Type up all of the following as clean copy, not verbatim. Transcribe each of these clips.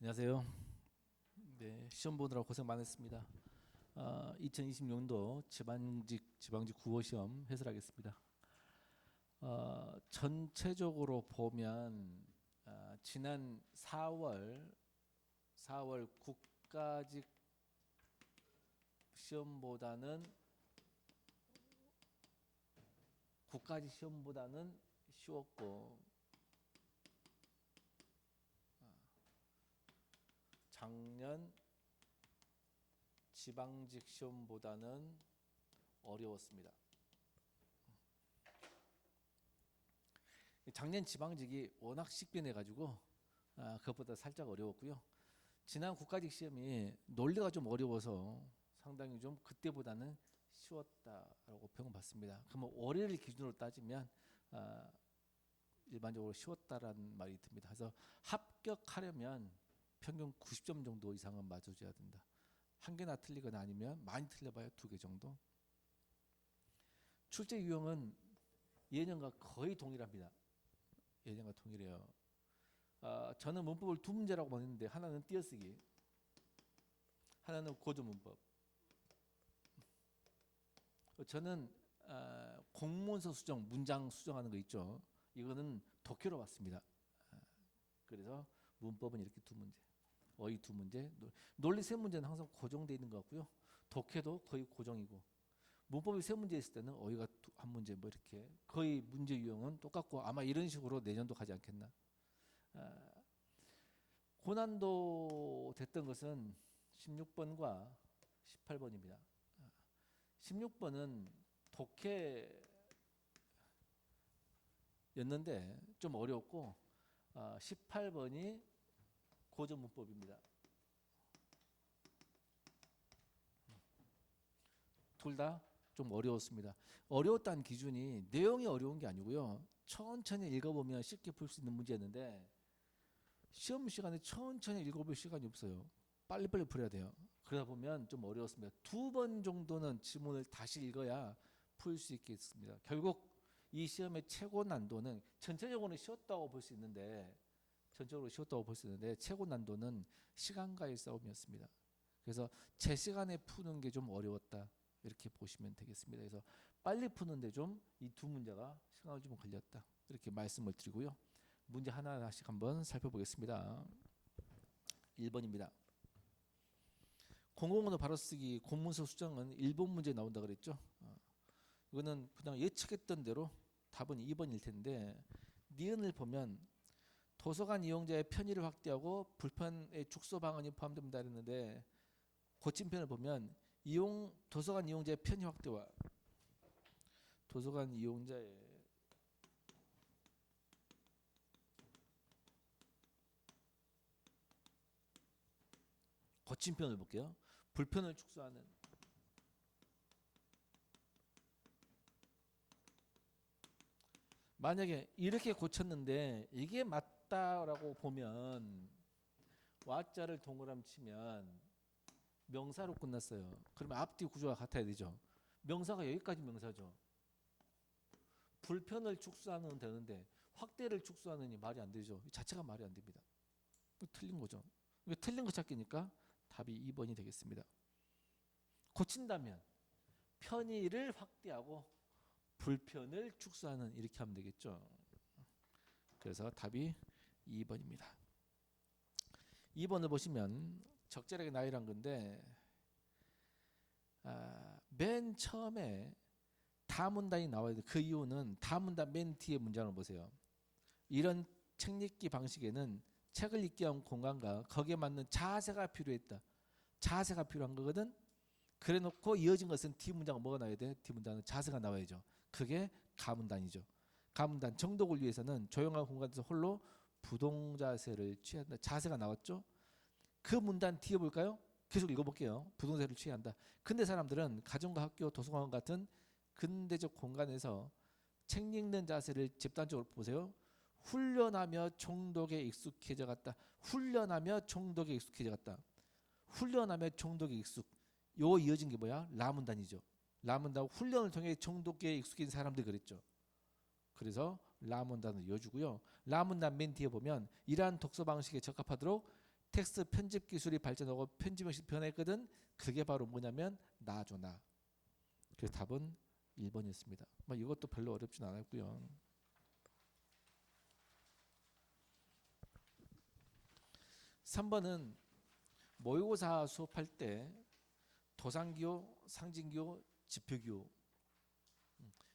안녕하세요. 네, 시험 보느라 고생 많았습니다. 2026년도 지방직 국어 시험 해설하겠습니다. 전체적으로 보면 지난 4월 국가직 시험보다는 쉬웠고 작년 지방직 시험보다는 어려웠습니다. 작년 지방직이 워낙 식변해가지고 그것보다 살짝 어려웠고요. 지난 국가직 시험이 논리가 좀 어려워서 상당히 좀 그때보다는 쉬웠다라고 평가받습니다. 그러면 올해를 기준으로 따지면 일반적으로 쉬웠다라는 말이 듭니다. 그래서 합격하려면 평균 90점 정도 이상은 맞아줘야 된다. 한 개나 틀리거나 아니면 많이 틀려봐야 2개 정도. 출제 유형은 예년과 거의 동일합니다. 예년과 동일해요. 저는 문법을 2문제라고 보는데 하나는 띄어쓰기, 하나는 고조 문법. 저는 공문서 수정, 문장 수정하는 거 있죠. 이거는 독해로 봤습니다. 그래서 문법은 이렇게 2문제, 어휘 2문제, 논리 3문제는 항상 고정되어 있는 것 같고요. 독해도 거의 고정이고, 문법이 3문제 있을 때는 어휘가 1문제 뭐 이렇게 거의 문제 유형은 똑같고 아마 이런 식으로 내년도 가지 않겠나. 고난도 됐던 것은 16번과 18번입니다. 16번은 독해였는데 좀 어려웠고 18번이 고전 문법입니다. 둘 다 좀 어려웠습니다. 어려웠다는 기준이 내용이 어려운 게 아니고요. 천천히 읽어보면 쉽게 풀 수 있는 문제였는데 시험 시간에 천천히 읽어볼 시간이 없어요. 빨리빨리 풀어야 돼요. 그러다 보면 좀 어려웠습니다. 2번 정도는 지문을 다시 읽어야 풀 수 있겠습니다. 결국 이 시험의 최고 난도는 전체적으로는 쉬웠다고 볼 수 있는데 최고 난도는 시간과의 싸움이었습니다. 그래서 제 시간에 푸는 게 좀 어려웠다 이렇게 보시면 되겠습니다. 그래서 빨리 푸는데 좀 이 2문제가 시간을 좀 걸렸다 이렇게 말씀을 드리고요. 문제 하나하나씩 한번 살펴보겠습니다. 1번입니다. 공공언어 바로쓰기 공문서 수정은 1번 문제 나온다 그랬죠. 이거는 그냥 예측했던 대로 답은 2번일 텐데 니은을 보면 도서관 이용자의 편의를 확대하고 불편의 축소 방안이 포함됩니다 했는데 고침편을 보면 도서관 이용자의 편의 확대와 도서관 이용자의 고침편을 볼게요. 불편을 축소하는 만약에 이렇게 고쳤는데 이게 맞다라고 보면 와자를 동그라미 치면 명사로 끝났어요. 그러면 앞뒤 구조가 같아야 되죠. 명사가 여기까지 명사죠. 불편을 축소하는 되는데 확대를 축소하느니 말이 안 되죠. 이 자체가 말이 안 됩니다. 틀린 거죠. 틀린 거 찾기니까 답이 2번이 되겠습니다. 고친다면 편의를 확대하고 불편을 축소하는 이렇게 하면 되겠죠. 그래서 답이 2번입니다. 2번을 보시면 적절하게 나열한 건데 맨 처음에 다문단이 나와야 돼. 그 이유는 다문단 맨 뒤에 문장을 보세요. 이런 책 읽기 방식에는 책을 읽기 위한 공간과 거기에 맞는 자세가 필요했다. 자세가 필요한 거거든. 그래 놓고 이어진 것은 뒷문장은 뭐가 나와야 돼? 뒷문장은 자세가 나와야죠. 그게 가문단이죠. 가문단 정독을 위해서는 조용한 공간에서 홀로 부동자세를 취한다. 자세가 나왔죠. 그 문단 뒤에 볼까요? 계속 읽어볼게요. 부동자세를 취한다. 근대 사람들은 가정과 학교, 도서관 같은 근대적 공간에서 책 읽는 자세를 집단적으로 보세요. 훈련하며 정독에 익숙해져 갔다. 훈련하며 정독에 익숙해져 갔다. 훈련하며 정독에 익숙. 요 이어진 게 뭐야? 라문단이죠. 라문단 훈련을 통해 정독에 익숙해진 사람들 그랬죠. 그래서 라문단을 이어주고요. 라문단 맨 뒤에 보면 이러한 독서 방식에 적합하도록 텍스트 편집 기술이 발전하고 편집 방식이 변했거든. 그게 바로 뭐냐면 나조나. 그래서 답은 1번이었습니다. 뭐 이것도 별로 어렵진 않았고요. 3번은 모의고사 수업할 때 도상기호, 상징기호, 지표기호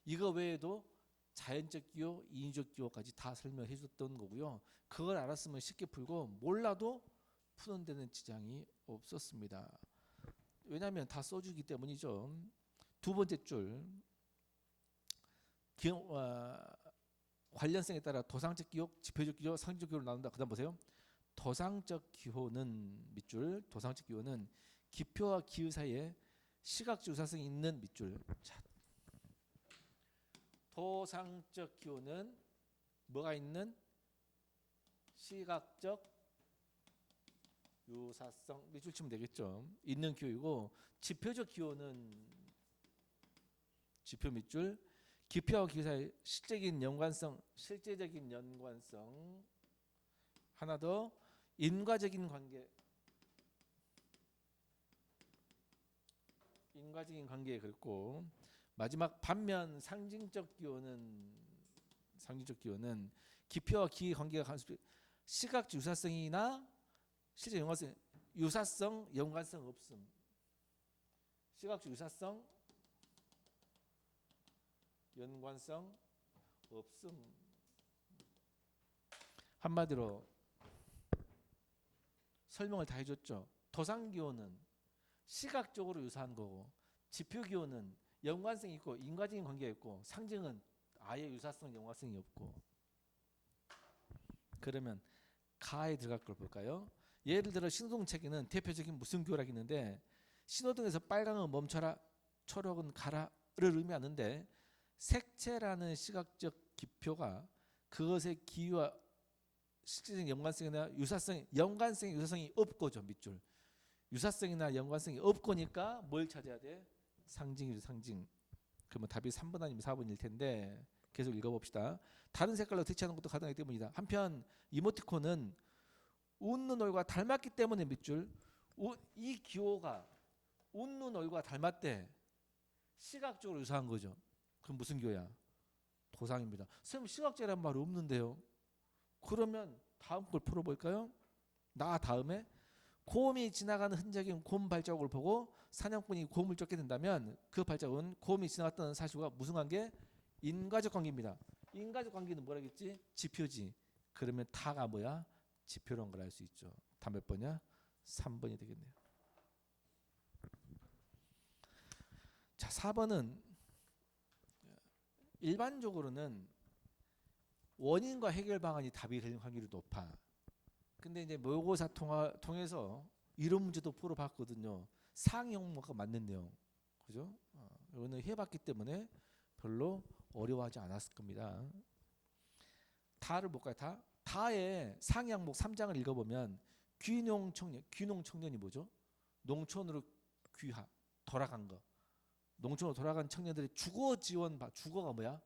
이거 외에도 자연적 기호, 인위적 기호까지 다 설명해 줬던 거고요. 그걸 알았으면 쉽게 풀고 몰라도 푸는 데는 지장이 없었습니다. 왜냐하면 다 써주기 때문이죠. 두 번째 줄 관련성에 따라 도상적 기호, 지표적 기호, 상징적 기호를 나눈다. 그다음 보세요. 도상적 기호는 밑줄, 도상적 기호는 기표와 기호 사이에 시각적 유사성이 있는 밑줄. 자, 도상적 기호는 뭐가 있는 시각적 유사성 밑줄 치면 되겠죠. 있는 기호이고 지표적 기호는 지표 밑줄 기표와 기호 사이 실제적인 연관성 하나 더 인과적인 관계 그랬고 마지막 반면 상징적 기호는 기표와 기의 관계가 시각적 유사성이나 실제 연관성 없음. 시각적 유사성 연관성 없음. 한마디로 설명을 다 해줬죠. 도상기호는 시각적으로 유사한 거고 지표기호는 연관성이 있고 인과적인 관계가 있고 상징은 아예 유사성 연관성이 없고. 그러면 가에 들어갈 걸 볼까요? 예를 들어 신호등 체계는 대표적인 무슨 기호라고 있는데 신호등에서 빨강은 멈춰라 초록은 가라를 의미하는데 색채라는 시각적 기표가 그것의 기호와 실질적인 연관성이나 유사성이 없고죠. 밑줄 유사성이나 연관성이 없고니까 뭘 찾아야 돼? 상징이죠. 상징. 그러면 답이 3번 아니면 4번일 텐데 계속 읽어봅시다. 다른 색깔로 대체하는 것도 가능하기 때문이다. 한편 이모티콘은 웃는 얼굴과 닮았기 때문에 밑줄 이 기호가 웃는 얼굴과 닮았대. 시각적으로 유사한 거죠. 그럼 무슨 기호야? 도상입니다. 선생님 시각제라는 말이 없는데요. 그러면 다음 걸 풀어볼까요? 다음에 곰이 지나가는 흔적인 곰 발자국을 보고 사냥꾼이 곰을 쫓게 된다면 그 발자국은 곰이 지나갔다는 사실과 무슨 관계? 인과적 관계입니다. 인과적 관계는 뭐라겠지? 지표지. 그러면 다가 뭐야? 지표라는 걸 알 수 있죠. 다 몇 번이야? 3번이 되겠네요. 자, 4번은 일반적으로는 원인과 해결 방안이 답이 될 확률이 높아. 근데 이제 모의고사 통해서 이런 문제도 풀어봤거든요. 상위 항목과 맞는 내용, 그죠? 이거는 해봤기 때문에 별로 어려워하지 않았을 겁니다. 다를 볼까요? 다의 상위 항목 3장을 읽어보면 귀농 청년이 뭐죠? 농촌으로 돌아간 거. 농촌으로 돌아간 청년들의 주거 지원 주거가 뭐야?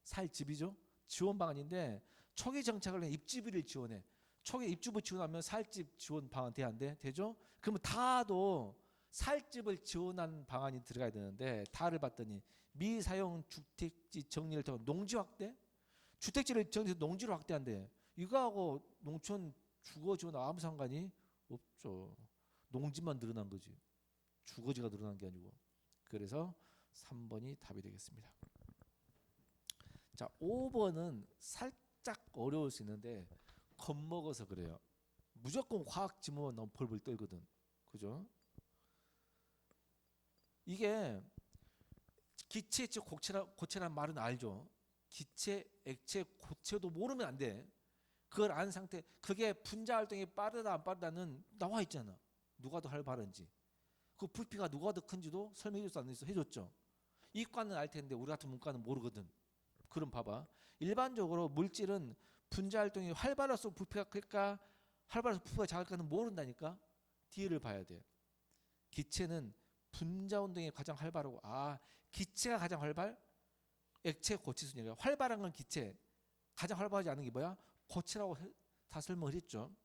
살 집이죠. 지원 방안인데 초기 정착을 위해 입주비를 지원해. 초기 입주비 지원하면 살집 지원 방안 돼야 안 돼? 되죠? 그러면 다도 살집을 지원한 방안이 들어가야 되는데 다를 봤더니 미사용 주택지 정리를 통한 농지 확대? 주택지를 정리해서 농지로 확대한대. 이거하고 농촌 주거 지원 아무 상관이 없죠. 농지만 늘어난 거지. 주거지가 늘어난 게 아니고. 그래서 3번이 답이 되겠습니다. 자, 5번은 살짝 어려울 수 있는데 겁먹어서 그래요. 무조건 화학 지문만 너무 벌벌 떨거든. 그죠? 이게 기체, 액체, 고체라는 말은 알죠. 기체, 액체, 고체도 모르면 안 돼. 그걸 안 상태, 그게 분자 활동이 빠르다 안 빠르다는 나와 있잖아. 누가 더 활발한지. 그 부피가 누가 더 큰지도 설명해줘서 안 해줬죠. 이과는 알 텐데 우리 같은 문과는 모르거든. 그럼 봐봐. 일반적으로 물질은 분자 활동이 활발할수록 부피가 클까 활발할수록 부피가 작을까는 모른다니까. 뒤를 봐야 돼. 기체는 분자 운동이 가장 활발하고 기체가 가장 액체 고체 순위가 활발한 건 기체. 가장 활발하지 않은 게 뭐야? 고체라고 다 설명을 했죠.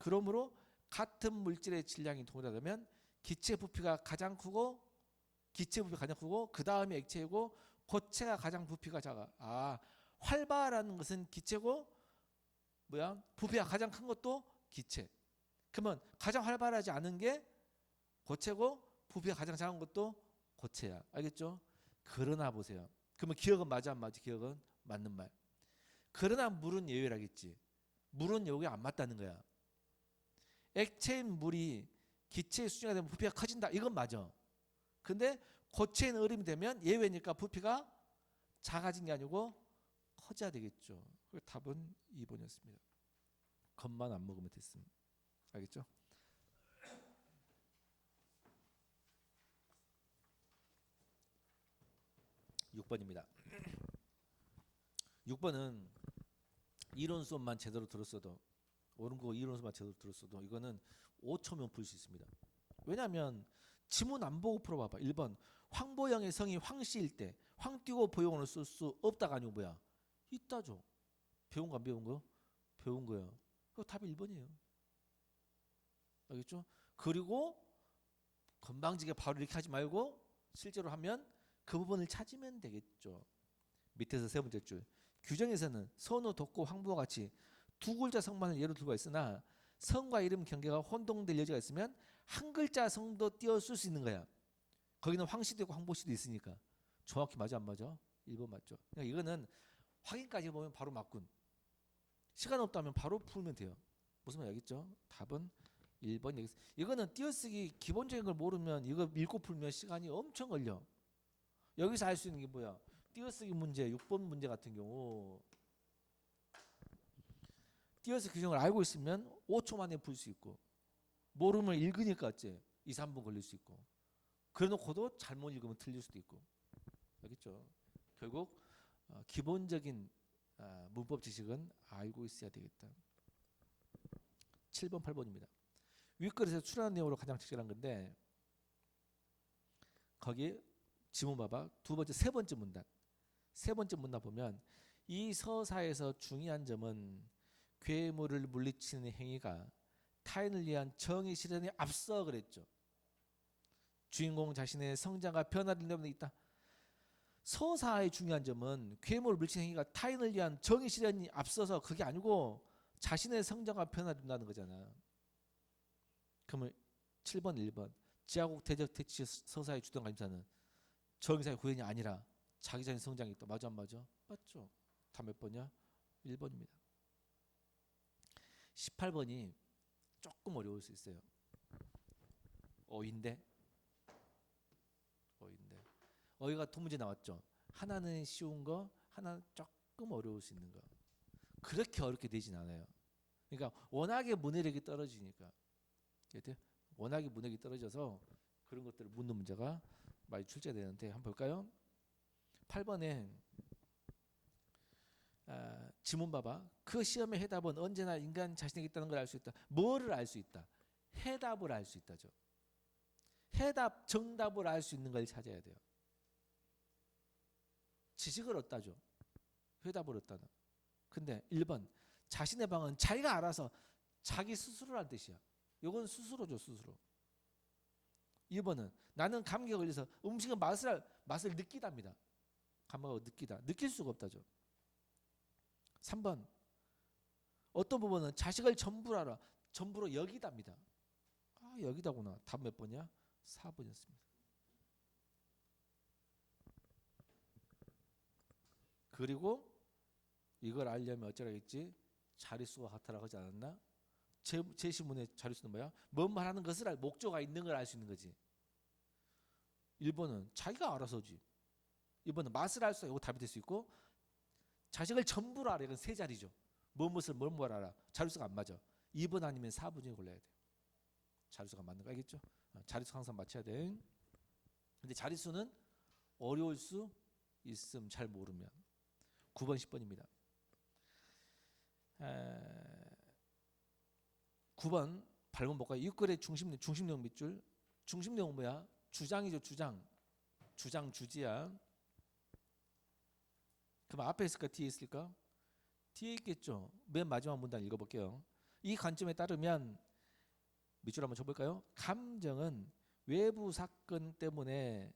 그러므로 같은 물질의 질량이 동일하다면 기체 부피가 가장 크고 그 다음에 액체이고 고체가 가장 부피가 작아. 활발한 것은 기체고 부피가 가장 큰 것도 기체. 그러면 가장 활발하지 않은 게 고체고 부피가 가장 작은 것도 고체야. 알겠죠? 그러나 보세요. 그러면 기억은 맞아 안 맞지? 기억은 맞는 말. 그러나 물은 예외라겠지. 물은 여기 안 맞다는 거야. 액체인 물이 기체의 수준이 되면 부피가 커진다. 이건 맞아. 근데 고체인 얼음이 되면 예외니까 부피가 작아진 게 아니고 커져야 되겠죠. 그래서 답은 2번이었습니다. 겁만 안 먹으면 됐습니다. 알겠죠? 6번입니다. 6번은 이론 수업만 제대로 들었어도 옳은 거 이론 수업만 제대로 들었어도 이거는 5초면 풀 수 있습니다. 왜냐하면 지문 안 보고 풀어봐봐. 1번 황보영의 성이 황씨일 때 황띄고 보영을 쓸 수 없다가 아니고 뭐야? 있다죠. 배운 거 안 배운 거? 배운 거야. 그 답이 1번이에요. 알겠죠? 그리고 건방지게 바로 이렇게 하지 말고 실제로 하면 그 부분을 찾으면 되겠죠. 밑에서 세 번째 줄. 규정에서는 선우, 덕구, 황보와 같이 두 글자 성만을 예로 들고 있으나 성과 이름 경계가 혼동될 여지가 있으면 한 글자 성도 띄어쓸 수 있는 거야. 거기는 황씨도 있고 황보씨도 있으니까. 정확히 맞아 안 맞아? 1번 맞죠. 그러니까 이거는 확인까지 보면 바로 맞군. 시간 없다면 바로 풀면 돼요. 무슨 말 알겠죠? 답은 1번. 이거는 띄어쓰기 기본적인 걸 모르면 이거 읽고 풀면 시간이 엄청 걸려. 여기서 알 수 있는 게 뭐야? 띄어쓰기 문제 6번 문제 같은 경우 띄어쓰기 규정을 알고 있으면 5초 만에 풀 수 있고 모르면 읽으니까 어째 2, 3분 걸릴 수 있고 그래놓고도 잘못 읽으면 틀릴 수도 있고. 알겠죠? 결국 기본적인 문법 지식은 알고 있어야 되겠다. 7번, 8번입니다. 윗글에서 출연한 내용으로 가장 적절한 건데 거기 지문 봐봐. 세 번째 문단. 세 번째 문단 보면 이 서사에서 중요한 점은 괴물을 물리치는 행위가 타인을 위한 정의 실현에 앞서 그랬죠. 주인공 자신의 성장과 변화를 내는 데 있다. 서사의 중요한 점은 괴물을 물리치는 행위가 타인을 위한 정의 실현이 앞서서 그게 아니고 자신의 성장과 변화를 준다는 거잖아. 그러면 7번, 1번 지하국 대적 퇴치 서사의 주된 관심사는 정의사의 구현이 아니라 자기 자신의 성장이 있다. 맞아 안 맞아? 맞죠. 다 몇 번이야? 1번입니다. 18번이 조금 어려울 수 있어요. 어휘인데 어휘가 두 문제 나왔죠. 하나는 쉬운 거, 하나는 조금 어려울 수 있는 거. 그렇게 어렵게 되진 않아요. 그러니까 워낙에 문해력이 떨어지니까. 워낙에 문해력이 떨어져서 그런 것들을 묻는 문제가 많이 출제되는데 한번 볼까요? 8번에 지문 봐봐. 그 시험의 해답은 언제나 인간 자신에게 있다는 걸 알 수 있다. 뭐를 알 수 있다? 해답을 알 수 있다죠. 해답, 정답을 알 수 있는 걸 찾아야 돼요. 지식을 얻다죠. 해답을 얻다는. 근데 1번 자신의 방은 자기가 알아서 자기 스스로란 뜻이야. 이건 스스로죠. 스스로. 2번은 나는 감기가 걸려서 음식의 맛을 느끼답니다. 감각을 느끼다. 느낄 수가 없다죠. 3번 어떤 부분은 자식을 전부로 알아. 전부로 여기답니다. 여기다구나. 답 몇 번이야? 4번이었습니다. 그리고 이걸 알려면 어쩌라겠지? 자릿수가 같아라고 하지 않았나? 제시문의 자릿수는 뭐야? 뭔 말하는 것을 목조가 있는 걸 알 수 있는 거지. 1번은 자기가 알아서지. 2번은 맛을 알 수 있고 답이 될 수 있고 자식을 전부로 알아. 이건 세 자리죠. 무엇을 뭘 알아. 자릿수가 안 맞아. 2번 아니면 4번 중에 골라야 돼. 자릿수가 맞는 거 알겠죠? 자릿수 항상 맞춰야 돼. 근데 자릿수는 어려울 수 있음 잘 모르면. 9번 10번입니다. 9번 발본 볼까요? 이글의 중심내용 밑줄. 중심내용은 뭐야? 주장이죠. 주장 주지야. 그럼 앞에 있을까? 뒤에 있을까? 뒤에 있겠죠. 맨 마지막 문단 읽어볼게요. 이 관점에 따르면 밑줄 한번 쳐볼까요? 감정은 외부 사건 때문에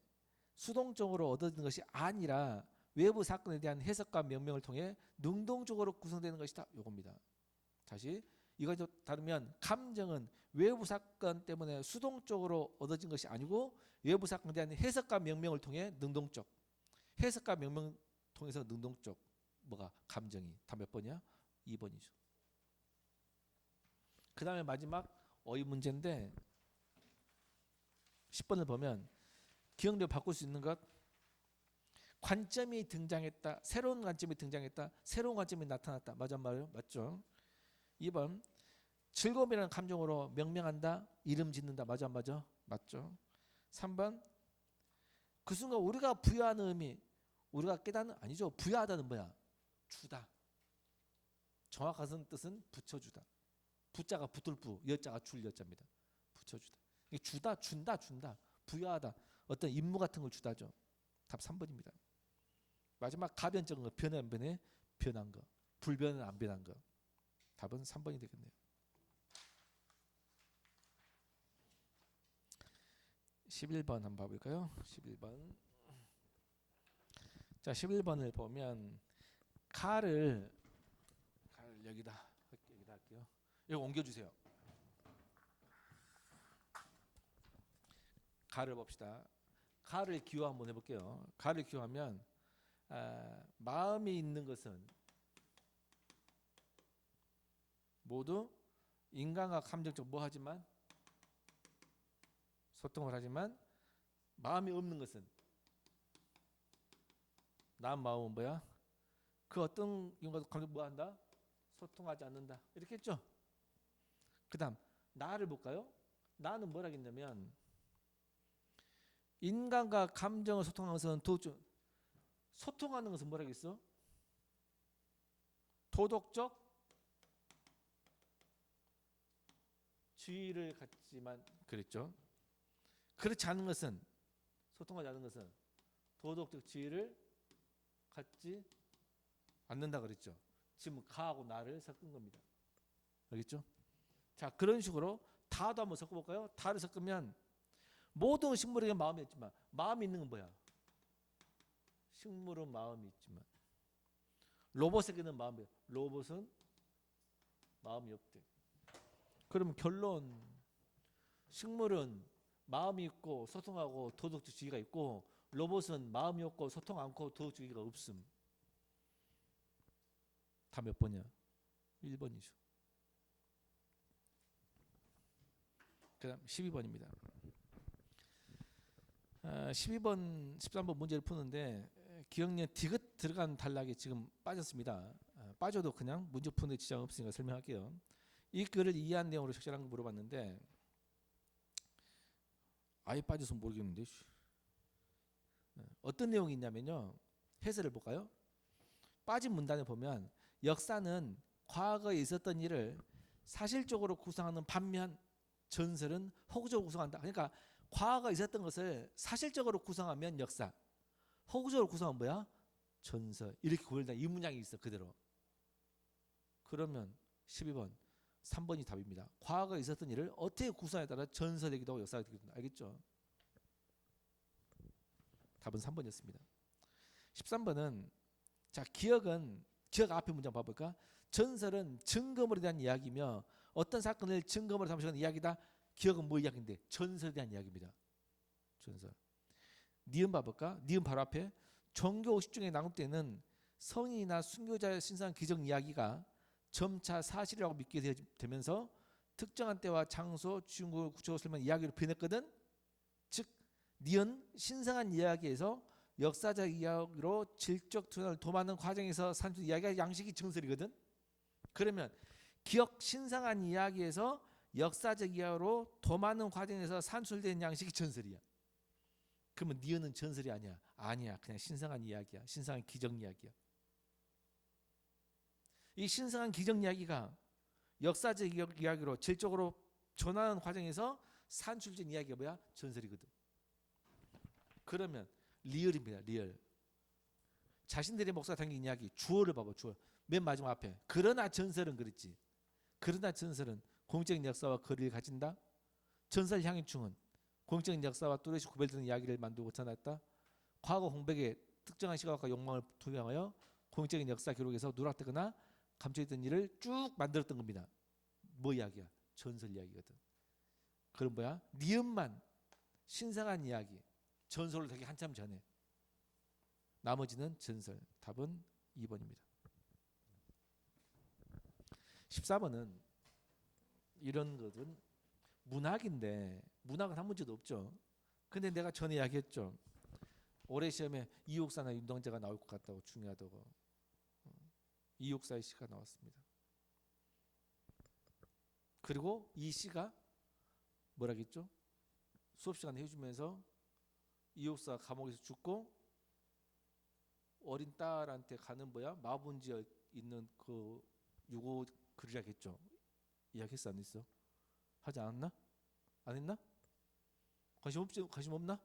수동적으로 얻어지는 것이 아니라 외부 사건에 대한 해석과 명명을 통해 능동적으로 구성되는 것이다. 요겁니다. 다시 이거 다르면 감정은 외부 사건 때문에 수동적으로 얻어진 것이 아니고 외부 사건에 대한 해석과 명명을 통해 능동적, 해석과 명명 통해서 능동적, 뭐가 감정이 다 몇 번이야? 2번이죠. 그 다음에 마지막 어휘 문제인데 10번을 보면 기억력을 바꿀 수 있는 것, 관점이 등장했다, 새로운 관점이 등장했다, 새로운 관점이 나타났다. 맞아 말이에요? 맞죠? 2번 즐거움이라는 감정으로 명명한다, 이름 짓는다. 맞아 안 맞아? 맞죠? 3번 그 순간 우리가 부여하는 의미, 우리가 깨닫는, 아니죠. 부여하다는 뭐야? 주다. 정확한 뜻은 붙여주다. 부자가 붙을 부, 여자가 줄 여자입니다. 붙여주다. 주다, 준다. 부여하다. 어떤 임무 같은 걸 주다죠. 답 3번입니다. 마지막 가변적인 거, 변해 안 변해? 변한 거. 불변은 안 변한 거. 답은 3번이 되겠네요. 11번 한번 봐볼까요? 11번. 자, 11번을 보면 칼을 여기다 할게요. 이거 옮겨주세요. 가를 봅시다. 가를 기호 한번 해볼게요. 가를 기호하면 마음이 있는 것은 모두 인간과 감정적 뭐 하지만 소통을 하지만 마음이 없는 것은 남 마음은 뭐야? 그 어떤 인간과 감정 뭐 한다? 소통하지 않는다. 이렇게 했죠. 그 다음 나를 볼까요? 나는 뭐라 했냐면 인간과 감정을 소통하는 것은 소통하는 것은 뭐라 했어? 도덕적 지위를 갖지만 그랬죠. 그렇지 않은 것은, 소통하지 않는 것은 도덕적 지위를 갖지 않는다 그랬죠. 지금 가하고 나를 섞은 겁니다. 알겠죠? 자, 그런 식으로 다도 한번 섞어볼까요? 다를 섞으면 모든 식물에게 마음이 있지만 마음이 있는 건 뭐야? 식물은 마음이 있지만 로봇에게는 마음이, 로봇은 마음이 없대. 그러면 결론, 식물은 마음이 있고 소통하고 도덕적 지위가 있고 로봇은 마음이 없고 소통 않고 도덕적 지위가 없음. 다 몇 번이야? 1번이죠. 그 다음 12번입니다. 12번, 13번 문제를 푸는데 기억력 디귿 들어간 단락이 지금 빠졌습니다. 빠져도 그냥 문제 푸는데 지장 없으니까 설명할게요. 이 글을 이해한 내용으로 적절한 거 물어봤는데 아예 빠져서 모르겠는데 어떤 내용이 있냐면요. 해설을 볼까요? 빠진 문단에 보면 역사는 과거에 있었던 일을 사실적으로 구성하는 반면 전설은 허구적으로 구성한다. 그러니까 과거에 있었던 것을 사실적으로 구성하면 역사, 허구적으로 구성하면 뭐야? 전설. 이렇게 구별된다. 이 문장이 있어 그대로. 그러면 12번 3번이 답입니다. 과거에 있었던 일을 어떻게 구성에 따라 전설이기도 하고 역사가 되기도 한다. 알겠죠? 답은 3번이었습니다. 13번은 자, 기억 앞에 문장 봐볼까? 전설은 증거물에 대한 이야기며 어떤 사건을 증거물로 삼으시는 이야기다. 기억은 뭐 이야기인데? 전설에 대한 이야기입니다. 전설. 니은 봐볼까? 니은 바로 앞에 종교 50중에 낭독되는 성인이나 순교자의 신상 기적 이야기가 점차 사실이라고 믿게 되면서 특정한 때와 장소, 주인공을 구체적으로 설명 이야기로 변했거든. 즉 니은 신성한 이야기에서 역사적 이야기로 질적 투현을 도모하는 과정에서 산출 이야기가 양식이 전설이거든. 그러면 기억 신성한 이야기에서 역사적 이야기로 도모하는 과정에서 산출된 양식이 전설이야. 그러면 니은은 전설이 아니야. 아니야. 그냥 신성한 이야기야. 신성한 기적 이야기야. 이 신성한 기적 이야기가 역사적 이야기로 질적으로 전하는 과정에서 산출된 이야기가 뭐야? 전설이거든. 그러면 리얼입니다. 리얼. 자신들의 목사가 담긴 이야기 주어를 봐봐. 주어. 맨 마지막 앞에. 그러나 전설은 그랬지. 그러나 전설은 공적인 역사와 거리를 가진다. 전설 향유충은 공적인 역사와 뚜렷이 구별되는 이야기를 만들고 전했다. 과거 홍백의 특정한 시각과 욕망을 투영하여 공적인 역사 기록에서 누락되거나 감춰있던 일을 쭉 만들었던 겁니다. 뭐 이야기야? 전설 이야기거든. 그럼 뭐야? 니은만 신성한 이야기, 전설로 되기 한참 전에. 나머지는 전설. 답은 2번입니다. 14번은 이런 것은 문학인데 문학은 한 문제도 없죠. 근데 내가 전에 이야기했죠. 올해 시험에 이육사나 윤동자가 나올 것 같다고, 중요하다고. 이육사의 시가 나왔습니다. 그리고 이 시가 뭐라겠죠? 수업 시간에 해주면서 이육사가 감옥에서 죽고 어린 딸한테 가는 뭐야? 마분지에 있는 그 유고 글이라겠죠. 이야기했어, 안 했어? 하지 않았나? 안 했나? 관심 없지? 관심 없나?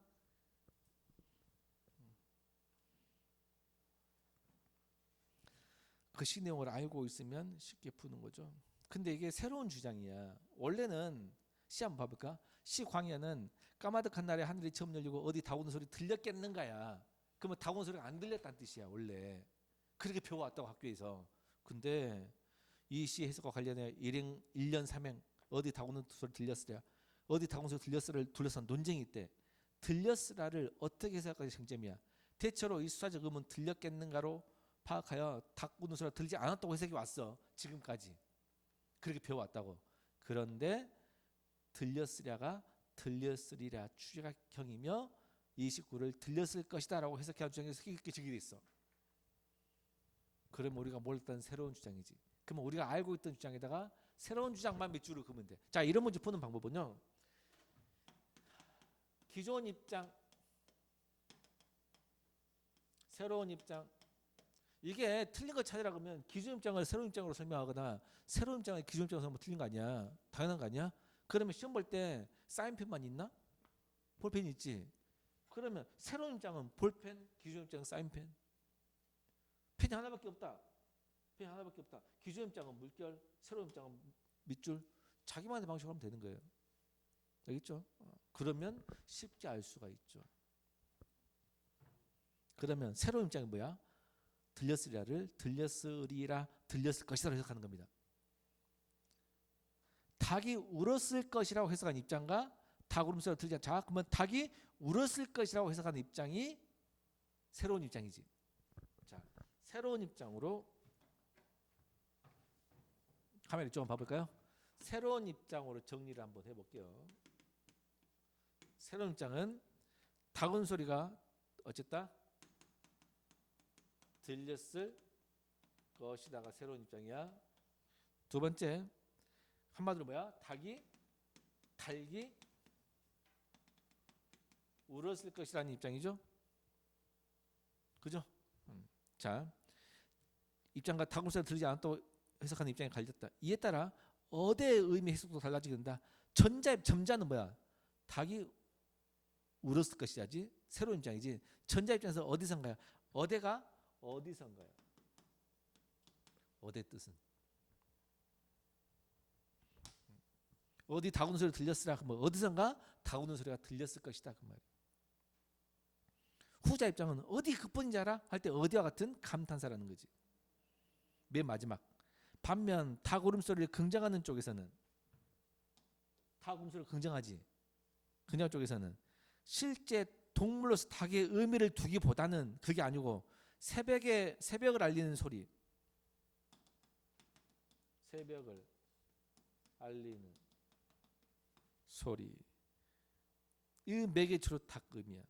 그 시 내용을 알고 있으면 쉽게 푸는 거죠. 근데 이게 새로운 주장이야. 원래는 시 한번 봐볼까? 시 광야는 까마득한 날에 하늘이 처음 열리고 어디 다구는 소리 들렸겠는가야. 그러면 다구는 소리가 안 들렸다는 뜻이야 원래. 그렇게 배워왔다고 학교에서. 근데 이 시 해석과 관련해 일행 1년 3행 어디 다구는 소리 들렸으랴, 어디 다구는 소리 들렸으라를 둘러싼 논쟁이 있대. 들렸으라를 어떻게 해석할까 쟁점이야. 대체로 이 수사적 의문 들렸겠는가로 파악하여 다구는 소리가 들리지 않았다고 해석이 왔어. 지금까지 그렇게 배워왔다고. 그런데 들렸으랴가 들렸으리라 추격형이며 29를 들렸을 것이다 라고 해석해온 주장에서 깊게 적이 있어. 그럼 우리가 몰랐던 새로운 주장이지. 그러면 우리가 알고 있던 주장에다가 새로운 주장만 몇 줄을 그으면 돼. 자, 이런 문제 푸는 방법은요, 기존 입장, 새로운 입장, 이게 틀린 거 찾으라 그러면 기존 입장을 새로운 입장으로 설명하거나 새로운 입장을 기존 입장으로 설명하면 틀린 거 아니야. 당연한 거 아니야. 그러면 시험 볼 때 사인펜만 있나? 볼펜 있지. 그러면 새로운 입장은 볼펜, 기존 입장은 사인펜. 펜이 하나밖에 없다. 펜이 하나밖에 없다. 기존 입장은 물결, 새로운 입장은 밑줄. 자기만의 방식으로 하면 되는 거예요. 알겠죠? 그러면 쉽게 알 수가 있죠. 그러면 새로운 입장이 뭐야? 들렸으리라를 들렸으리라, 들렸을 것이라고 해석하는 겁니다. 닭이 울었을 것이라고 해석한 입장과 닭 울음소리가 들리지 않자. 자, 그러면 닭이 울었을 것이라고 해석하는 입장이 새로운 입장이지. 자, 새로운 입장으로 카메라 이쪽 한번 봐볼까요? 새로운 입장으로 정리를 한번 해볼게요. 새로운 입장은 닭 울음소리가 어쨌다? 들렸을 것이다가 새로운 입장이야. 두 번째, 한마디로 뭐야? 닭이 울었을 것이라는 입장이죠. 그죠? 자, 입장과 닭 울음소리가 들리지 않았다고 해석하는 입장이 갈렸다. 이에 따라 어대의 의미 해석도 달라지게 된다. 전자는 뭐야? 닭이 울었을 것이야지. 새로운 입장이지. 전자 입장에서 어디선가요? 어대가 어디선가요? 어대 뜻은 어디 닭 우는 소리 들렸으라 그러면 어디선가 닭 우는 소리가 들렸을 것이다 그 말이에요. 후자 입장은 어디 그뿐인지 알아? 할 때 어디와 같은 감탄사라는 거지. 맨 마지막, 반면 닭 울음소리를 긍정하는 쪽에서는, 닭 울음소리를 긍정하지, 그냥 쪽에서는 실제 동물로서 닭의 의미를 두기보다는 그게 아니고 새벽을 알리는 소리, 새벽을 알리는 소리, 이 매개체로 닭 의미야.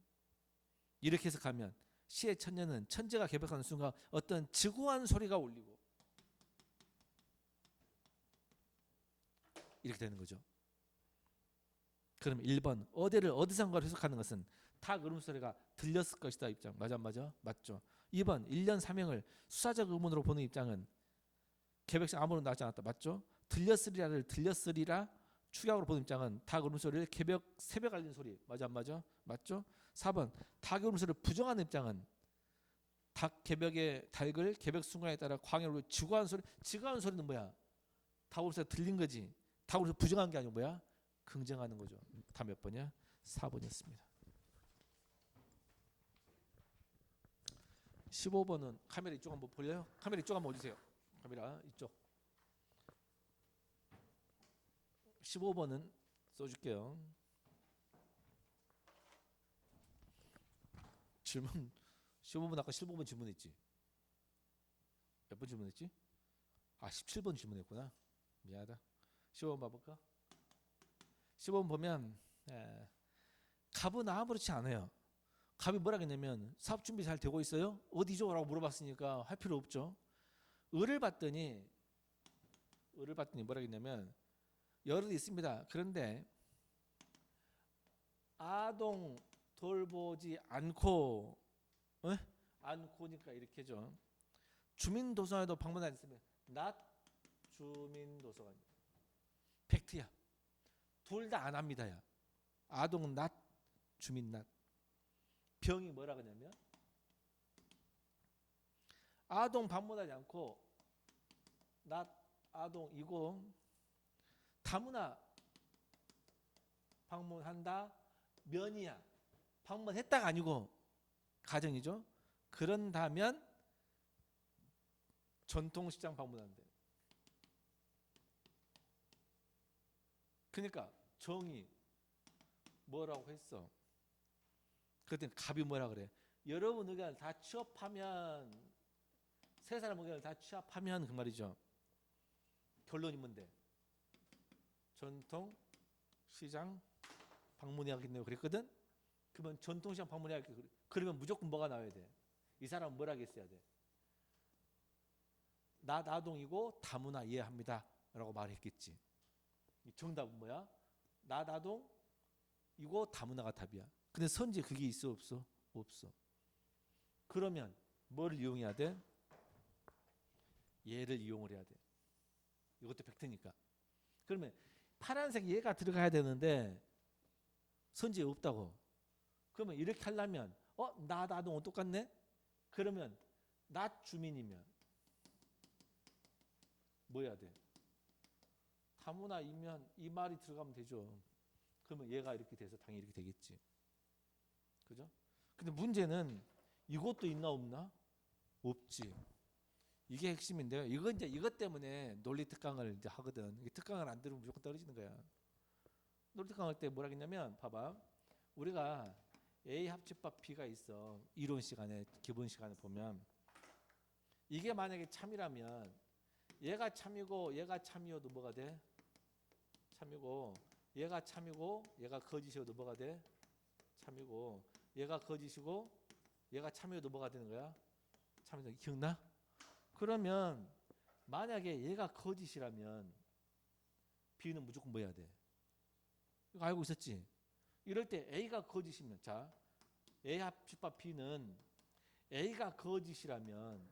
이렇게 해석하면 시의 천년은 천재가 개벽하는 순간 어떤 지고한 소리가 울리고 이렇게 되는 거죠. 그럼 1번 어디를 어디선가로 해석하는 것은 닭 울음소리가 들렸을 것이다 입장. 맞아? 맞죠. 2번 1년 3행을 수사적 의문으로 보는 입장은 개벽식 아무런 나지 않았다. 맞죠? 들렸으리라를 들렸으리라 축약으로 보는 입장은 닭 울음소리를 새벽 알리는 소리. 맞아? 맞죠? 4번 닭의 울음소리를 부정하는 입장은 닭 개벽의 닭을 개벽 순간에 따라 광야로 지고한 소리. 지고한 소리는 뭐야? 다고서 틀린 거지. 다고서 부정한 게 아니고 뭐야? 긍정하는 거죠. 다 몇 번이야? 4번이었습니다. 15번은 카메라 이쪽 한번 볼래요? 카메라 이쪽 한번 올리세요. 카메라 이쪽. 15번은 써줄게요. 질문 15번 아까 15번 질문했지? 몇 번 질문했지? 아 17번 질문했구나. 미안하다. 15번 봐볼까? 15번 보면 갑은 아무렇지 않아요. 갑이 뭐라 했냐면 사업 준비 잘 되고 있어요? 어디죠? 라고 물어봤으니까 할 필요 없죠. 을을 봤더니 뭐라 했냐면 열흘 있습니다. 그런데 아동 돌보지 않고 않고니까 이렇게 죠. 주민도서관에도 방문 안 했으면 not 주민도서관. 팩트야. 둘 다 안 합니다. 야. 아동 not 주민 not. 병이 뭐라 그러냐면 아동 방문하지 않고 not 아동이고 다문화 방문한다 면이야. 방문했다가 아니고 가정이죠. 그런다면 전통시장 방문한대. 그러니까 정이 뭐라고 했어? 그랬더니 갑이 뭐라 그래? 여러분 의견을 다 취합하면 세 사람 의견을 다 취합하면 그 말이죠. 결론이 뭔데? 전통시장 방문해야겠네요. 그랬거든? 그러면 전통시장 방문해야겠고 그러면 무조건 뭐가 나와야 돼? 이 사람은 뭐라 했어야 돼? 나동이고 다문화 이해합니다. 라고 말했겠지. 정답은 뭐야? 나동이고 다문화가 답이야. 근데 선지에 그게 있어 없어? 없어. 그러면 뭐를 이용해야 돼? 얘를 이용을 해야 돼. 이것도 팩트니까. 그러면 파란색 얘가 들어가야 되는데 선지에 없다고. 그러면 이렇게 하려면 나동은 똑같네? 그러면 나 주민이면 뭐 해야 돼? 다문화이면 이 말이 들어가면 되죠. 그러면 얘가 이렇게 돼서 당연히 이렇게 되겠지. 그죠? 근데 문제는 이것도 있나 없나? 없지. 이게 핵심인데요. 이것 때문에 논리 특강을 이제 하거든. 특강을 안 들으면 무조건 떨어지는 거야. 논리 특강 할 때 뭐라 했냐면 봐봐. 우리가 A 합집합 B가 있어. 이론 시간에 기본 시간에 보면 이게 만약에 참이라면 얘가 참이고 얘가 참이어도 뭐가 돼? 참이고 얘가 참이고 얘가 거짓이어도 뭐가 돼? 참이고 얘가 거짓이고 얘가 참이어도 뭐가 되는 거야? 참이다. 기억나? 그러면 만약에 얘가 거짓이라면 B는 무조건 뭐 해야 돼? 이거 알고 있었지? 이럴 때 A가 거짓이면 자 A 합집합 B는 A가 거짓이라면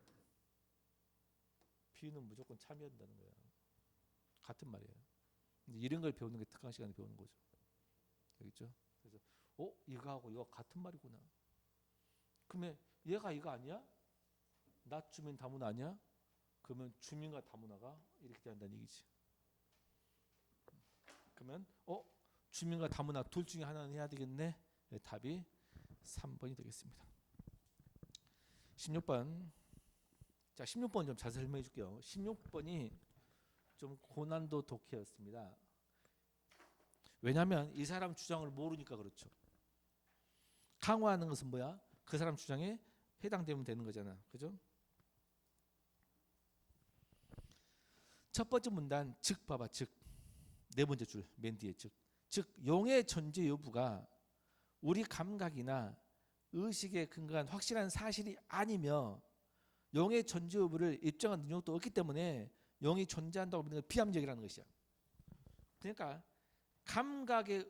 B는 무조건 참여해야 된다는 거야. 같은 말이에요. 이런 걸 배우는 게 특강 시간에 배우는 거죠. 알겠죠? 그래서 이거하고 이거 같은 말이구나. 그러면 얘가 이거 아니야? 나 주민 다문화 아니야? 그러면 주민과 다문화가 이렇게 된다는 얘기지. 그러면 주민과 다문화 둘 중에 하나는 해야 되겠네. 네, 답이 3번이 되겠습니다. 16번. 자, 16번 좀 자세히 설명해 줄게요. 16번이 좀 고난도 독해였습니다. 왜냐하면 이 사람 주장을 모르니까 그렇죠. 강화하는 것은 뭐야? 그 사람 주장에 해당되면 되는 거잖아. 그죠? 첫 번째 문단 즉 봐봐. 즉. 네 번째 줄 맨 뒤에 즉. 즉 용의 존재 여부가 우리 감각이나 의식에 근거한 확실한 사실이 아니며 용의 존재 여부를 입증한 능력도 없기 때문에 용이 존재한다고 믿는 건 비합리적이라는 것이야. 그러니까 감각에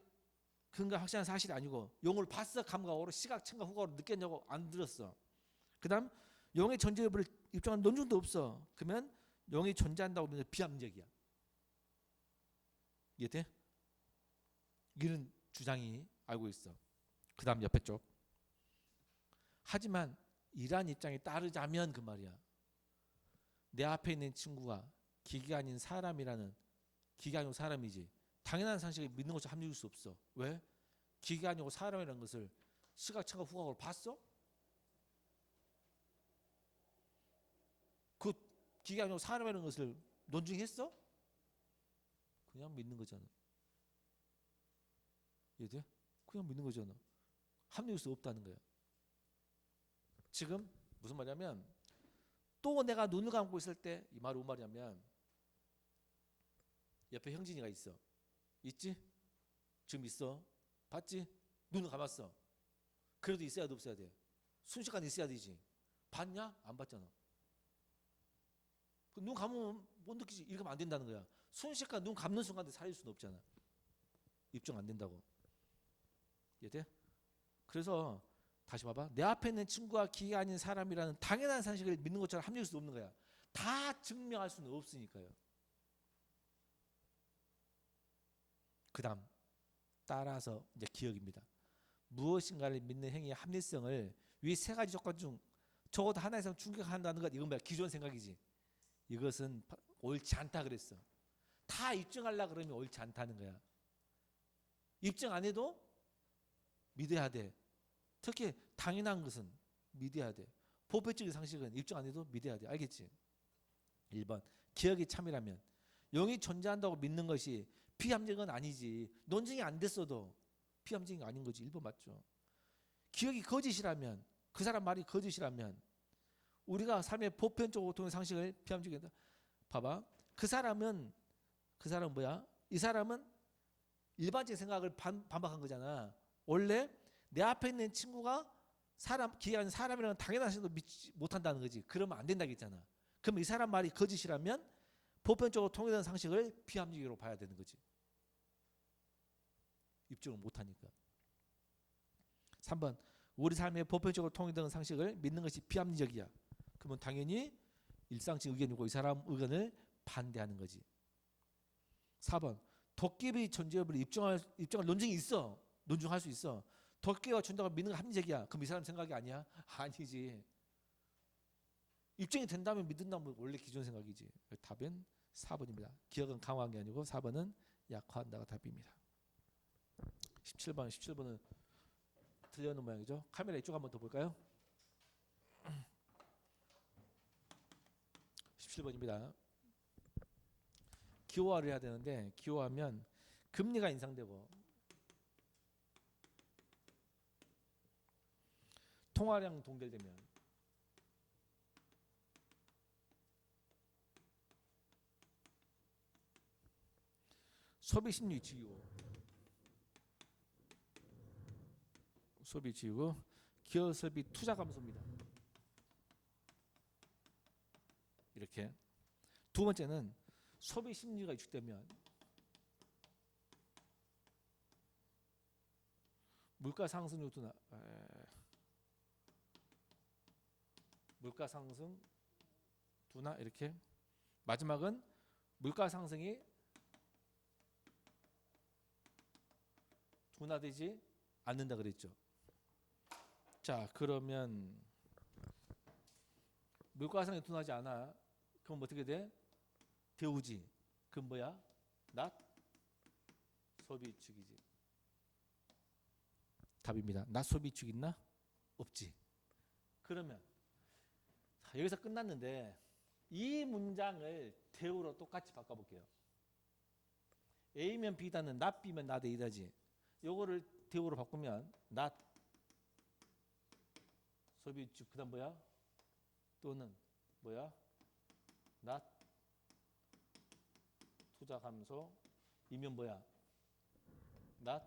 근거한 확실한 사실이 아니고 용을 봤어 감각으로 시각, 청각, 후각으로 느꼈냐고 안 들었어. 그 다음 용의 존재 여부를 입증한 논증도 없어. 그러면 용이 존재한다고 믿는 건 비합리적이야. 이해돼? 이런 주장이 알고 있어. 그 다음 옆에 쪽. 하지만 이러한 입장에 따르자면 그 말이야. 내 앞에 있는 친구가 기계가 아닌 사람이라는, 기계가 아니고 사람이지, 당연한 상식을 믿는 것처럼 합리일 수 없어. 왜? 기계가 아니고 사람이라는 것을 시각, 청각, 후각으로 봤어? 그 기계가 아니고 사람이라는 것을 논증했어? 그냥 믿는 거잖아. 이해돼? 그냥 믿는 거잖아. 합리일 수 없다는 거야. 지금 무슨 말이냐면, 또 내가 눈을 감고 있을 때 이 말이 뭔 말이냐면, 옆에 형진이가 있어. 있지? 지금 있어. 봤지? 눈을 감았어. 그래도 있어야 돼, 없어야 돼? 순식간에 있어야 되지. 봤냐? 안 봤잖아. 눈 감으면 못 느끼지. 이렇게 하면 안 된다는 거야. 순식간 눈 감는 순간에 살릴 수는 없잖아. 입증 안 된다고. 이해돼? 그래서 다시 봐봐. 내 앞에 있는 친구가 기계가 아닌 사람이라는 당연한 사실을 믿는 것처럼 합리일 수 없는 거야. 다 증명할 수는 없으니까요. 그 다음 따라서 이제 기억입니다. 무엇인가를 믿는 행위의 합리성을 위 세 가지 조건 중 적어도 하나 이상 충족한다는 것, 이건 뭐야? 기존 생각이지. 이것은 옳지 않다 그랬어. 다 입증하려고 그러면 옳지 않다는 거야. 입증 안 해도 믿어야 돼. 특히 당연한 것은 믿어야 돼. 보편적인 상식은 입증 안 해도 믿어야 돼. 알겠지? 1번 기억이 참이라면, 영이 존재한다고 믿는 것이 비합리적은 아니지. 논증이 안 됐어도 비합리적인 게 아닌 거지. 1번 맞죠? 기억이 거짓이라면, 그 사람 말이 거짓이라면 우리가 삶의 보편적으로 통한 상식을 비합리적이다. 봐봐. 그 사람은 뭐야? 이 사람은 일반적인 생각을 반박한 거잖아. 원래 내 앞에 있는 친구가 기계 아닌 사람이라는 당연한 사실도 믿지 못한다는 거지. 그러면 안 된다고 했잖아. 그럼 이 사람 말이 거짓이라면 보편적으로 통일된 상식을 비합리적으로 봐야 되는 거지. 입증을 못하니까. 3번 우리 삶의 보편적으로 통일된 상식을 믿는 것이 비합리적이야. 그러면 당연히 일상적 의견이고 이 사람 의견을 반대하는 거지. 4번 도깨비 존재 여부를 입증할 논증이 있어. 논증할 수 있어. 도깨비가 존재하고 믿는 건 합리적이야. 그럼 이 사람 생각이 아니야? 아니지. 입증이 된다면 믿는다면 원래 기존 생각이지. 답은 4번입니다. 기억은 강화한 게 아니고 4번은 약화한다가 답입니다. 17번은 틀려놓은 모양이죠. 카메라 이쪽 한번 더 볼까요? 17번입니다. 기호화를 해야 되는데 기호하면 금리가 인상되고 통화량 동결되면 소비 심리 위축이고, 소비 지우고 기업 설비 투자 감소입니다. 이렇게. 두 번째는 소비 심리가 위축되면 물가 상승률 둔화, 물가 상승 둔화. 이렇게. 마지막은 물가 상승이 둔화되지 않는다 그랬죠. 자, 그러면 물가 상승이 둔화하지 않아. 그럼 어떻게 돼? 대우지. 그럼 뭐야? 낮 소비 위축이지. 답입니다. 낮 소비 위축 있나? 없지. 그러면 여기서 끝났는데 이 문장을 대우로 똑같이 바꿔볼게요. A면 B다는 낮 B면 낮 A다지. 요거를 대우로 바꾸면 낮 소비 위축, 그다음 뭐야? 또는 뭐야? 낮 투자 감소, 이면 뭐야? 낮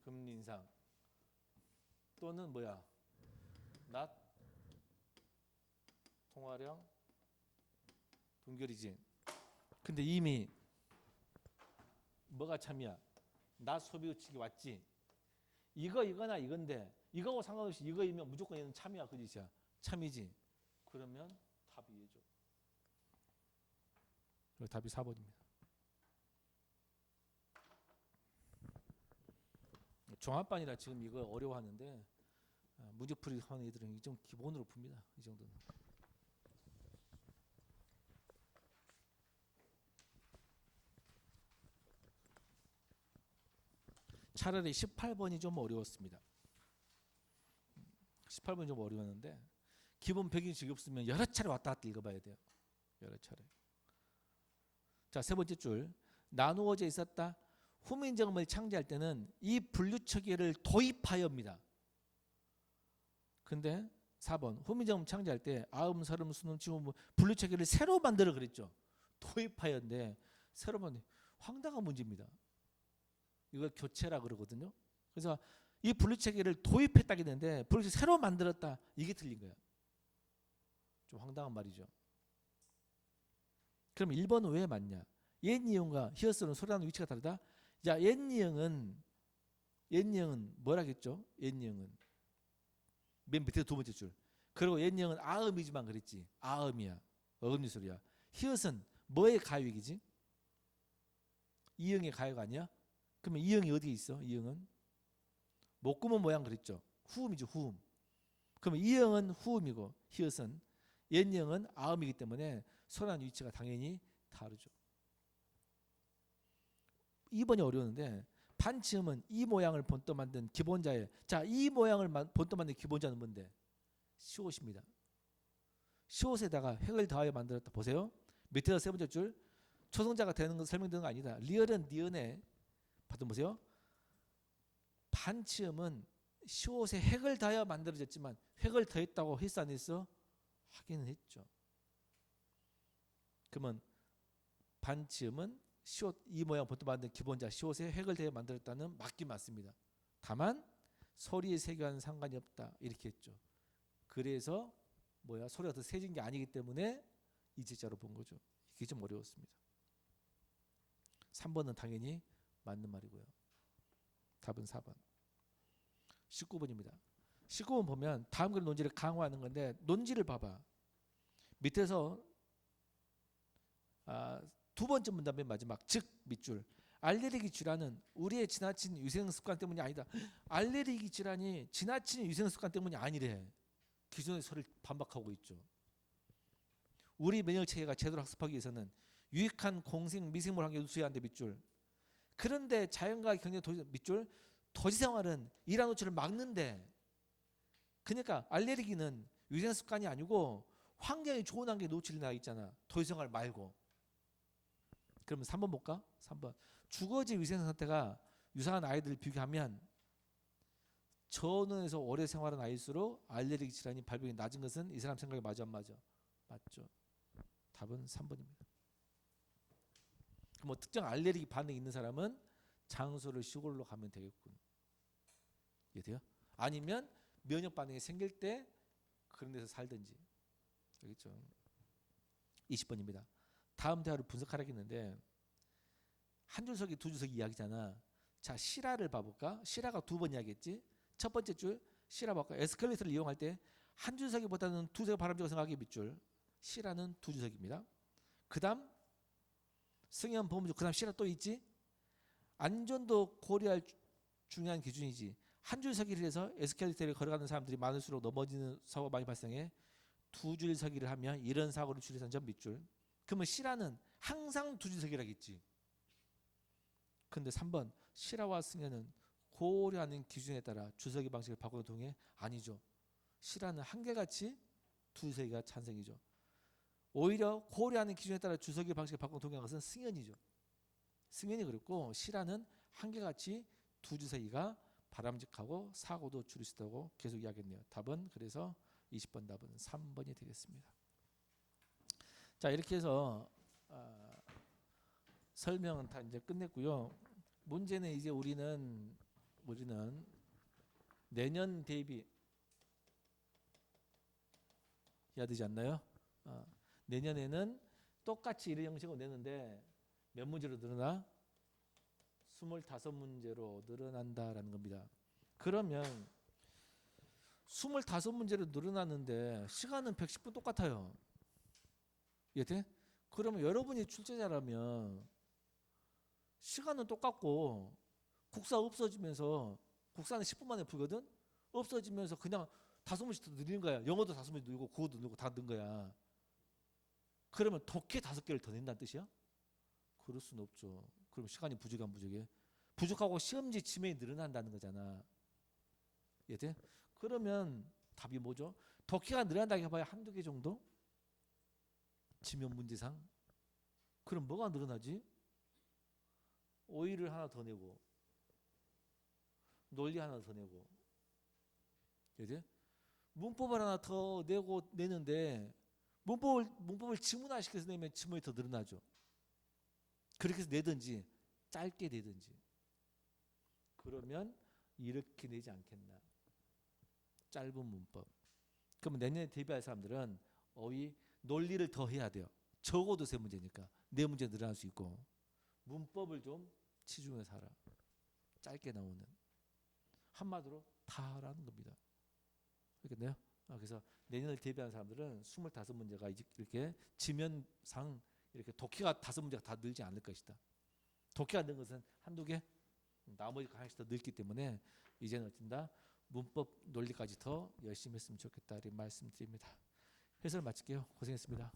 금리 인상, 또는 뭐야? 낮 통화량 동결이지. 근데 이미 뭐가 참이야? 낮 소비 위축이 왔지. 이거나 이건데 이거하고 상관없이 이거이면 무조건 얘는 참이야, 그 짓이야. 참이지. 그러면 답이 얘죠. 답이 4번입니다. 종합반이라 지금 이거 어려워하는데 문제풀이 하는 애들은 이 정도 기본으로 풉니다. 이 정도는. 차라리 18번이 좀 어려웠습니다. 18번이 좀 어려웠는데 기본 배경이 지겹으면 여러 차례 왔다 갔다 읽어봐야 돼요. 여러 차례. 자, 세 번째 줄. 나누어져 있었다. 후민정음을 창제할 때는 이 분류체계를 도입하여입니다. 근데 4번 후민정음 창제할 때 아음, 서름, 순음, 지음 분류체계를 새로 만들어 그랬죠. 도입하여인데 새로 만든 황당한 문제입니다. 이걸 교체라 그러거든요. 그래서 이 분류체계를 도입했다게 되는데 분류체계 새로 만들었다. 이게 틀린 거예요. 좀 황당한 말이죠. 그럼 1번은 왜 맞냐? 옛 니은과 히읗은 소리하는 위치가 다르다. 자, 옛 니은은 뭐라겠죠? 옛 니은은 맨 밑에 두 번째 줄. 그리고 옛 니은은 아음이지만 그랬지. 아음이야. 어금니 소리야. 히읗은 뭐의 가위이지? 이응의 가위가 아니야? 그러면 이응이 어디에 있어? 이응은 목구멍 모양 그랬죠. 후음이죠. 후음. 그러면 이응은 후음이고 히읗은 옛 니은은 아음이기 때문에 소리하는 위치가 당연히 다르죠. 2번이 어려운데 반치음은 이 모양을 본떠 만든 기본자예요. 자, 이 모양을 본떠 만든 기본자는 뭔데? 시옷입니다. 시옷에다가 획을 더하여 만들었다. 보세요. 밑에서 세 번째 줄. 초성자가 되는 건 설명되는 거 아니다. 리얼은 니은에 받아 보세요. 반치음은 시옷에 획을 더하여 만들어졌지만 획을 더했다고 했어 안 했어? 하기는 했죠. 그러면 반치음은 시옷 이 모양 본떠 만든 기본자 시옷에 획을 대해 만들었다는 맞긴 맞습니다. 다만 소리의 세계와는 상관이 없다 이렇게 했죠. 그래서 소리가 더 세진 게 아니기 때문에 이제자로 본 거죠. 이게 좀 어려웠습니다. 3번은 당연히 맞는 말이고요. 답은 4번. 19번입니다. 19번 보면 다음 글 논지를 강화하는 건데 논지를 봐봐. 밑에서 두 번째 문단 맨 마지막 즉 밑줄 알레르기 질환은 우리의 지나친 위생 습관 때문이 아니다. 알레르기 질환이 지나친 위생 습관 때문이 아니래. 기존의 소리를 반박하고 있죠. 우리 면역 체계가 제대로 학습하기 위해서는 유익한 공생 미생물 환경을 누려야 한대 밑줄. 그런데 자연과 경제 도시 밑줄 도시 생활은 이러한 노출을 막는데 그러니까 알레르기는 위생 습관이 아니고 환경이 좋은 환경에 노출이 나 있잖아. 도시 생활 말고. 그러면 3번 볼까? 3번. 주거지 위생 상태가 유사한 아이들을 비교하면 저온에서 오래 생활한 아이일수록 알레르기 질환이 발병이 낮은 것은 이 사람 생각에 맞아 안 맞아? 맞죠. 답은 3번입니다. 그럼 특정 알레르기 반응이 있는 사람은 장소를 시골로 가면 되겠군. 이해돼요? 아니면 면역 반응이 생길 때 그런 데서 살든지. 알겠죠? 20번입니다. 다음 대화를 분석하라겠는데 한 줄서기 두 줄서기 이야기잖아. 자, 실화를 봐볼까? 실화가 두 번 이야기했지. 첫 번째 줄 실화 볼까? 에스컬레이터를 이용할 때 한 줄서기보다는 두 줄서기 바람직하고 생각하기 밑줄. 실화는 두 줄서기입니다. 그 다음 승연 보험주 그 다음 실화 또 있지. 안전도 고려할 중요한 기준이지. 한 줄서기를 해서 에스컬레이터를 걸어가는 사람들이 많을수록 넘어지는 사고가 많이 발생해. 두 줄서기를 하면 이런 사고를 줄이는 점 밑줄. 그러면 실화는 항상 두 줄서기라겠지. 근데 3번 실화와 승연은 고려하는 기준에 따라 줄서기 방식을 바꾸는 통해 아니죠. 실화는 한결같이 두 줄서기가 찬성이죠. 오히려 고려하는 기준에 따라 줄서기 방식을 바꾸는 통해한 것은 승연이죠. 승연이 그렇고 실화는 한결같이 두 줄서기가 바람직하고 사고도 줄일 수 있다고 계속 이야기했네요. 답은 그래서 20번 답은 3번이 되겠습니다. 자, 이렇게 해서 설명은 다 이제 끝냈고요. 문제는 이제 우리는 내년 대비 해야 되지 않나요? 내년에는 똑같이 이런 형식으로 내는데 몇 문제로 늘어나? 25문제로 늘어난다라는 겁니다. 그러면 25문제로 늘어났는데 시간은 110분 똑같아요. 이해돼? 그러면 여러분이 출제자라면 시간은 똑같고 국사 없어지면서 국사는 10분 만에 풀거든? 없어지면서 그냥 5문제씩 더 늘리는 거야. 영어도 5문제 늘고 국어도 늘고 다 는 거야. 그러면 독해 5개를 더 낸다는 뜻이야? 그럴 수는 없죠. 그럼 시간이 부족해. 부족하고 시험지 지면이 늘어난다는 거잖아. 이해돼? 그러면 답이 뭐죠? 독해가 늘어난다고 해봐야 한두 개 정도? 지면 문제상. 그럼 뭐가 늘어나지? 오일을 하나 더 내고 논리 하나 더 내고, 이해돼? 문법을 하나 더 내는데 문법을 지문화시켜서 내면 지문이 더 늘어나죠. 그렇게 해서 내든지 짧게 내든지. 그러면 이렇게 내지 않겠나. 짧은 문법. 그러면 내년에 대비할 사람들은 어휘 논리를 더 해야 돼요. 적어도 세 문제니까 네 문제 늘어날 수 있고, 문법을 좀 치중해서 하라. 짧게 나오는. 한마디로 다 하라는 겁니다. 알겠나요? 그래서 내년을 대비하는 사람들은 25문제가 이렇게 지면상 이렇게 독해가 5문제가 다 늘지 않을 것이다. 독해가 는 것은 한두 개, 나머지가 하나씩 더 늘기 때문에 이제는 어쩐다, 문법 논리까지 더 열심히 했으면 좋겠다, 이런 말씀드립니다. 해설 마칠게요. 고생했습니다.